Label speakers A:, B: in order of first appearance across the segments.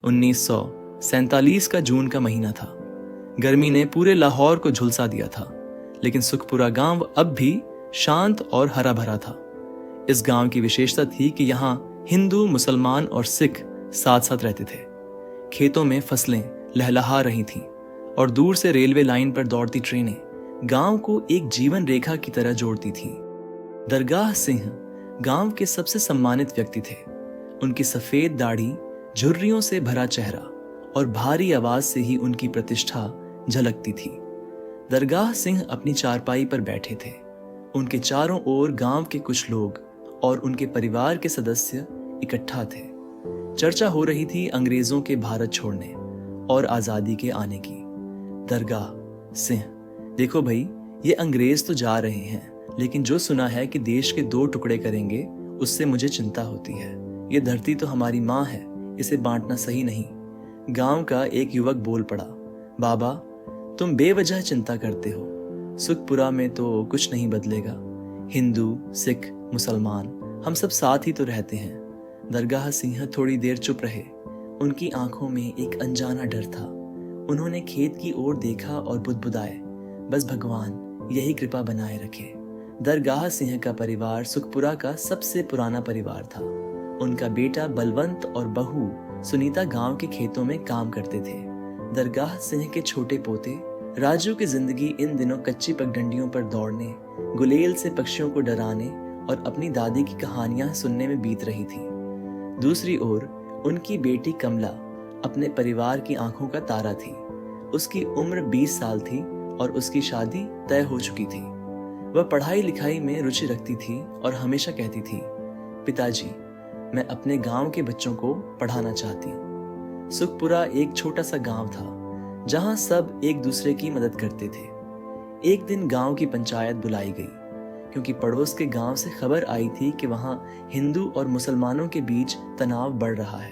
A: 1947 का जून का महीना था। गर्मी ने पूरे लाहौर को झुलसा दिया था, लेकिन सुखपुरा गांव अब भी शांत और हरा भरा था। इस गांव की विशेषता थी कि यहाँ हिंदू, मुसलमान और सिख साथ साथ रहते थे। खेतों में फसलें लहलहा रही थीं और दूर से रेलवे लाइन पर दौड़ती ट्रेनें गांव को एक जीवन रेखा की तरह जोड़ती थीं। दरगाह सिंह गांव के सबसे सम्मानित व्यक्ति थे। उनकी सफेद दाढ़ी, झुर्रियों से भरा चेहरा और भारी आवाज से ही उनकी प्रतिष्ठा झलकती थी। दरगाह सिंह अपनी चारपाई पर बैठे थे। उनके चारों ओर गांव के कुछ लोग और उनके परिवार के सदस्य इकट्ठा थे। चर्चा हो रही थी अंग्रेजों के भारत छोड़ने और आजादी के आने की। दरगाह सिंह, देखो भाई, ये अंग्रेज तो जा रहे हैं, लेकिन जो सुना है कि देश के 2 टुकड़े करेंगे, उससे मुझे चिंता होती है। ये धरती तो हमारी माँ है, इसे बांटना सही नहीं। गांव का एक युवक बोल पड़ा, बाबा, तुम बेवजह चिंता करते हो। सुखपुरा में तो कुछ नहीं बदलेगा। हिंदू, सिख, मुसलमान, हम सब साथ ही तो रहते हैं। दरगाह सिंह थोड़ी देर चुप रहे। उनकी आंखों में एक अनजाना डर था। उन्होंने खेत की ओर देखा और बुदबुदाए, बस भगवान यही कृपा बनाए रखे। दरगाह सिंह का परिवार सुखपुरा का सबसे पुराना परिवार था। उनका बेटा बलवंत और बहू सुनीता गांव के खेतों में काम करते थे। दरगाह सिंह के छोटे पोते राजू की जिंदगी इन दिनों कच्ची पगडंडियों पर दौड़ने, गुलेल से पक्षियों को डराने और अपनी दादी की कहानियां सुनने में बीत रही थी। दूसरी ओर उनकी बेटी कमला अपने परिवार की आंखों का तारा थी। उसकी उम्र 20 साल थी और उसकी शादी तय हो चुकी थी। वह पढ़ाई लिखाई में रुचि रखती थी और हमेशा कहती थी, पिताजी, मैं अपने गांव के बच्चों को पढ़ाना चाहती हूँ। सुखपुरा एक छोटा सा गांव था जहां सब एक दूसरे की मदद करते थे। एक दिन गांव की पंचायत बुलाई गई क्योंकि पड़ोस के गांव से खबर आई थी कि वहां हिंदू और मुसलमानों के बीच तनाव बढ़ रहा है।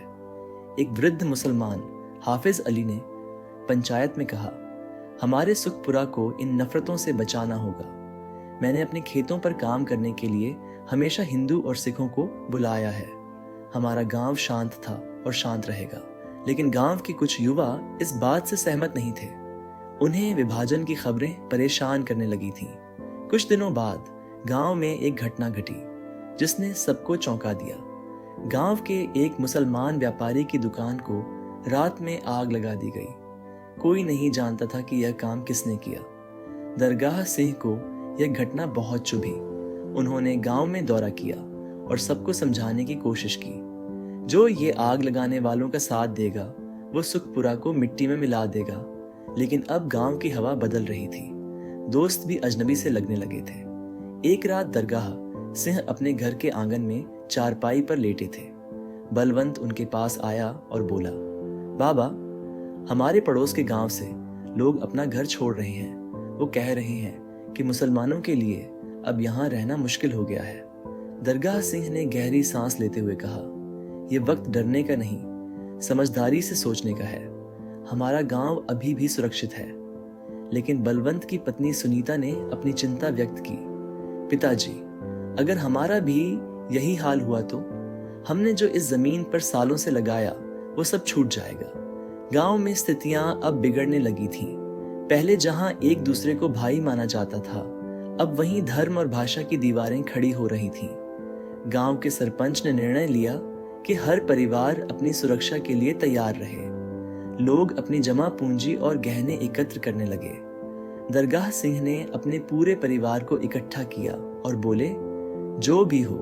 A: एक वृद्ध मुसलमान हाफिज अली ने पंचायत में कहा, हमारे सुखपुरा को इन नफरतों से बचाना होगा। मैंने अपने खेतों पर काम करने के लिए हमेशा हिंदू और सिखों को बुलाया है। हमारा गांव शांत था और शांत रहेगा। लेकिन गांव के कुछ युवा इस बात से सहमत नहीं थे। उन्हें विभाजन की खबरें परेशान करने लगी थीं। कुछ दिनों बाद गांव में एक घटना घटी जिसने सबको चौंका दिया। गांव के एक मुसलमान व्यापारी की दुकान को रात में आग लगा दी गई। कोई नहीं जानता था कि यह काम किसने किया। दरगाह सिंह को यह घटना बहुत चुभी। उन्होंने गांव में दौरा किया और सबको समझाने की कोशिश की। जो ये आग लगाने वालों का साथ देगा वो सुखपुरा को मिट्टी में मिला देगा। लेकिन अब गांव की हवा बदल रही थी। दोस्त भी अजनबी से लगने लगे थे। एक रात दरगाह सिंह अपने घर के आंगन में चारपाई पर लेटे थे। बलवंत उनके पास आया और बोला, बाबा, हमारे पड़ोस के गांव से लोग अपना घर छोड़ रहे हैं। वो कह रहे हैं कि मुसलमानों के लिए अब यहाँ रहना मुश्किल हो गया है। दरगाह सिंह ने गहरी सांस लेते हुए कहा, यह वक्त डरने का नहीं, समझदारी से सोचने का है। हमारा गांव अभी भी सुरक्षित है। लेकिन बलवंत की पत्नी सुनीता ने अपनी चिंता व्यक्त की, पिताजी, अगर हमारा भी यही हाल हुआ तो हमने जो इस जमीन पर सालों से लगाया वो सब छूट जाएगा। गांव में स्थितियां अब बिगड़ने लगी थीं। पहले जहां एक दूसरे को भाई माना जाता था, अब वहीं धर्म और भाषा की दीवारें खड़ी हो रही थीं। गांव के सरपंच ने निर्णय लिया कि हर परिवार अपनी सुरक्षा के लिए तैयार रहे। लोग अपनी जमा पूंजी और गहने एकत्र करने लगे। दरगाह सिंह ने अपने पूरे परिवार को इकट्ठा किया और बोले, जो भी हो,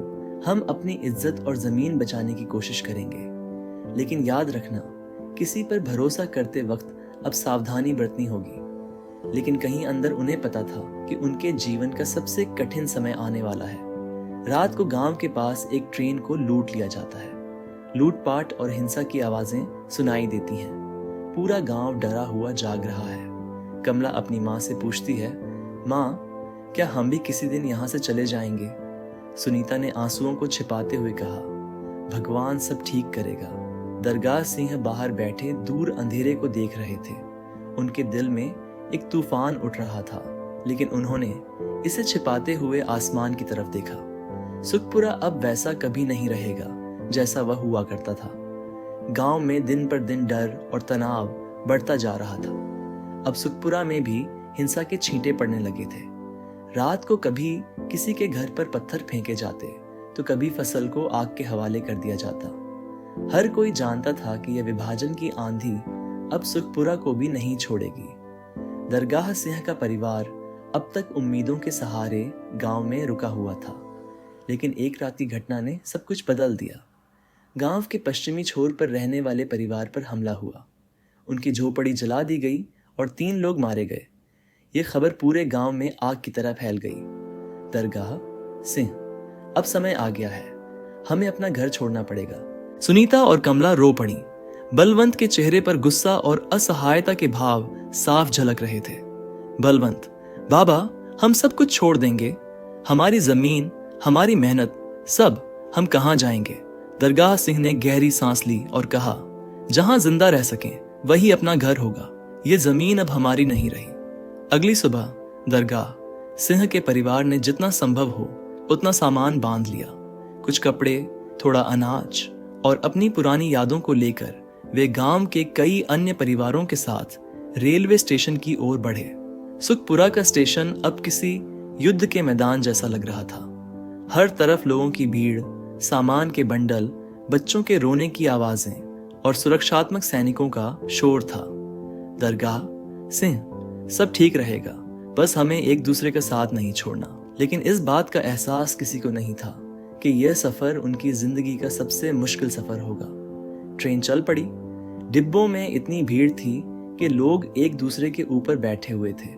A: हम अपनी इज्जत और जमीन बचाने की कोशिश करेंगे। लेकिन याद रखना, किसी पर भरोसा करते वक्त अब सावधानी बरतनी होगी। लेकिन कहीं अंदर उन्हें पता था कि उनके जीवन का सबसे कठिन समय आने वाला है। रात को गांव के पास एक ट्रेन को लूट लिया जाता है। लूटपाट और हिंसा की आवाजें सुनाई देती हैं। पूरा गांव डरा हुआ जाग रहा है। कमला अपनी माँ से पूछती है, माँ, क्या हम भी किसी दिन यहाँ से चले जाएंगे? सुनीता ने आंसुओं को छिपाते हुए कहा, भगवान सब ठीक करेगा। दरगाह सिंह बाहर बैठे दूर अंधेरे को देख रहे थे। उनके दिल में एक तूफान उठ रहा था, लेकिन उन्होंने इसे छिपाते हुए आसमान की तरफ देखा। सुखपुरा अब वैसा कभी नहीं रहेगा जैसा वह हुआ करता था। गांव में दिन पर दिन डर और तनाव बढ़ता जा रहा था। अब सुखपुरा में भी हिंसा के छींटे पड़ने लगे थे। रात को कभी किसी के घर पर पत्थर फेंके जाते तो कभी फसल को आग के हवाले कर दिया जाता। हर कोई जानता था कि यह विभाजन की आंधी अब सुखपुरा को भी नहीं छोड़ेगी। दरगाह सिंह का परिवार अब तक उम्मीदों के सहारे गांव में रुका हुआ था, लेकिन एक रात की घटना ने सब कुछ बदल दिया। गांव के पश्चिमी छोर पर रहने वाले परिवार पर हमला हुआ। उनकी झोपड़ी जला दी गई और 3 लोग मारे गए। ये खबर पूरे गांव में आग की तरह फैल गई। दरगाह सिंह, अब समय आ गया है, हमें अपना घर छोड़ना पड़ेगा। सुनीता और कमला रो पड़ी। बलवंत के चेहरे पर गुस्सा और असहायता के भाव साफ झलक रहे थे। बलवंत, बाबा, हम सब कुछ छोड़ देंगे, हमारी जमीन, हमारी मेहनत, सब, हम कहां जाएंगे? दरगाह सिंह ने गहरी सांस ली और कहा, जहां जिंदा रह सकें वही अपना घर होगा। ये जमीन अब हमारी नहीं रही। अगली सुबह दरगाह सिंह के परिवार ने जितना संभव हो उतना सामान बांध लिया। कुछ कपड़े, थोड़ा अनाज और अपनी पुरानी यादों को लेकर वे गांव के कई अन्य परिवारों के साथ रेलवे स्टेशन की ओर बढ़े। सुखपुरा का स्टेशन अब किसी युद्ध के मैदान जैसा लग रहा था। हर तरफ लोगों की भीड़, सामान के बंडल, बच्चों के रोने की आवाजें और सुरक्षात्मक सैनिकों का शोर था। दरगाह सिंह, सब ठीक रहेगा, बस हमें एक दूसरे का साथ नहीं छोड़ना। लेकिन इस बात का एहसास किसी को नहीं था कि यह सफर उनकी जिंदगी का सबसे मुश्किल सफर होगा। ट्रेन चल पड़ी। डिब्बों में इतनी भीड़ थी कि लोग एक दूसरे के ऊपर बैठे हुए थे।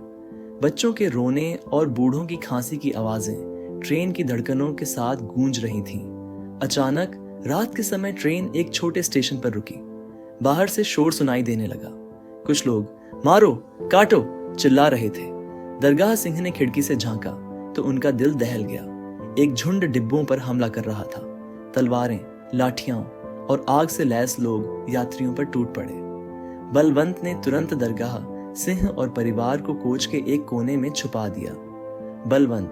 A: बच्चों के रोने और बूढ़ों की खांसी की आवाजें ट्रेन की धड़कनों के साथ गूंज रही थीं। अचानक रात के समय ट्रेन एक छोटे स्टेशन पर रुकी। बाहर से शोर सुनाई देने लगा। कुछ लोग मारो, काटो चिल्ला रहे थे। दरगाह सिंह ने खिड़की से झांका तो उनका दिल दहल गया। एक झुंड डिब्बों पर हमला कर रहा था। तलवारें, लाठियां और आग से लैस लोग यात्रियों पर टूट पड़े। बलवंत ने तुरंत दरगाह सिंह और परिवार को कोच के एक कोने में छुपा दिया। बलवंत,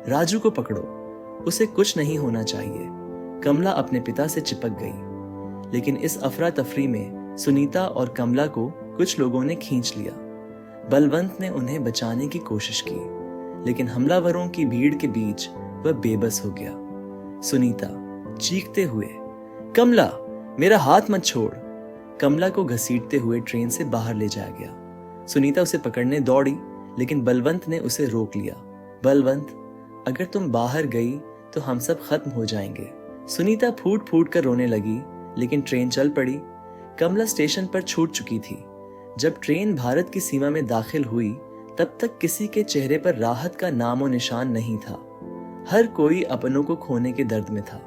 A: राजू को पकड़ो, उसे कुछ नहीं होना चाहिए। कमला अपने पिता से चिपक गई, लेकिन इस अफरा तफरी में सुनीता और कमला को कुछ लोगों ने खींच लिया। बलवंत ने उन्हें बचाने की कोशिश की, लेकिन हमलावरों की भीड़ के बीच वह बेबस हो गया। सुनीता चीखते हुए, कमला, मेरा हाथ मत छोड़। कमला को घसीटते हुए ट्रेन से बाहर ले जाया गया। सुनीता उसे पकड़ने दौड़ी, लेकिन बलवंत ने उसे रोक लिया। बलवंत, अगर तुम बाहर गई तो हम सब खत्म हो जाएंगे। सुनीता फूट फूट कर रोने लगी, लेकिन ट्रेन चल पड़ी। कमला स्टेशन पर छूट चुकी थी। जब ट्रेन भारत की सीमा में दाखिल हुई, तब तक किसी के चेहरे पर राहत का नामो निशान नहीं था। हर कोई अपनों को खोने के दर्द में था।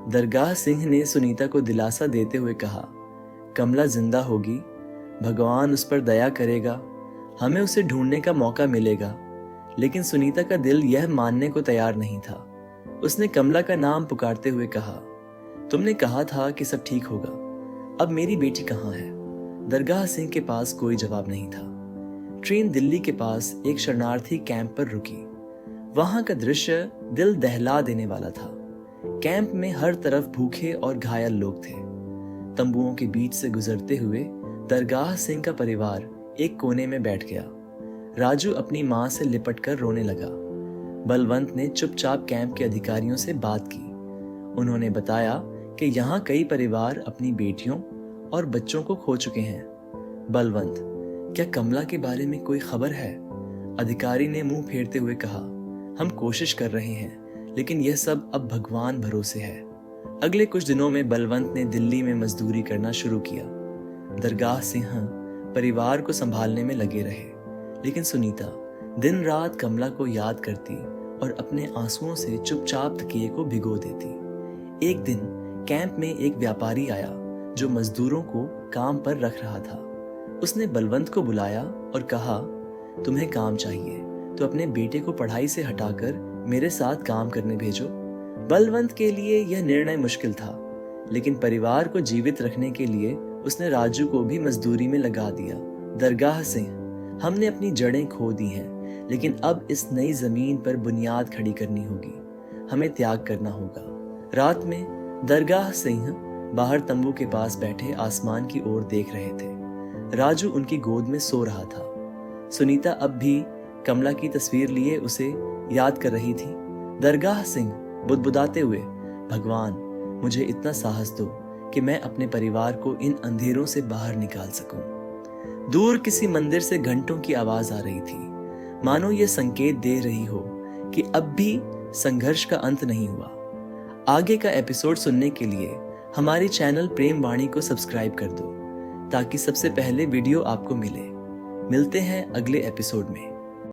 A: दरगाह सिंह ने सुनीता को दिलासा देते हुए कहा, कमला जिंदा होगी, भगवान उस पर दया करेगा, हमें उसे ढूंढने का मौका मिलेगा। लेकिन सुनीता का दिल यह मानने को तैयार नहीं था। उसने कमला का नाम पुकारते हुए कहा, तुमने कहा था कि सब ठीक होगा, अब मेरी बेटी कहाँ है? दरगाह सिंह के पास कोई जवाब नहीं था। ट्रेन दिल्ली के पास एक शरणार्थी कैंप पर रुकी। वहां का दृश्य दिल दहला देने वाला था। कैंप में हर तरफ भूखे और घायल लोग थे। तंबुओं के बीच से गुजरते हुए दरगाह सिंह का परिवार एक कोने में बैठ गया। राजू अपनी मां से लिपटकर रोने लगा। बलवंत ने चुपचाप कैंप के अधिकारियों से बात की। उन्होंने बताया कि यहाँ कई परिवार अपनी बेटियों और बच्चों को खो चुके हैं। बलवंत, क्या कमला के बारे में कोई खबर है? अधिकारी ने मुंह फेरते हुए कहा, हम कोशिश कर रहे हैं, लेकिन यह सब अब भगवान भरोसे है। अगले कुछ दिनों में बलवंत ने दिल्ली में मजदूरी करना शुरू किया। दरगाह सिंह परिवार को संभालने में लगे रहे, लेकिन सुनीता दिन रात कमला को याद करती और अपने आंसुओं से चुपचाप तकिए को भिगो देती। एक दिन कैंप में एक व्यापारी आया जो मजदूरों को काम पर रख रहा था। उसने बलवंत को बुलाया और कहा, तुम्हें काम चाहिए तो अपने बेटे को पढ़ाई से हटाकर मेरे साथ काम करने भेजो। बलवंत के लिए यह निर्णय मुश्किल था, लेकिन परिवार को जीवित रखने के लिए उसने राजू को भी मजदूरी में लगा दिया। दरगाह सिंह, हमने अपनी जड़ें खो दी हैं, लेकिन अब इस नई जमीन पर बुनियाद खड़ी करनी होगी। हमें त्याग करना होगा। रात में दरगाह सिंह बाहर तंबू के पास बैठे आसमान की ओर देख रहे थे। राजू उनकी गोद में सो रहा था। सुनीता अब भी कमला की तस्वीर लिए उसे याद कर रही थी। दरगाह सिंह बुदबुदाते हुए, भगवान मुझे इतना साहस दो कि मैं अपने परिवार को इन अंधेरों से बाहर निकाल सकूं। दूर किसी मंदिर से घंटों की आवाज आ रही थी, मानो ये संकेत दे रही हो कि अब भी संघर्ष का अंत नहीं हुआ। आगे का एपिसोड सुनने के लिए हमारी चैनल प्रेम वाणी को सब्सक्राइब कर दो ताकि सबसे पहले वीडियो आपको मिले। मिलते हैं अगले एपिसोड में।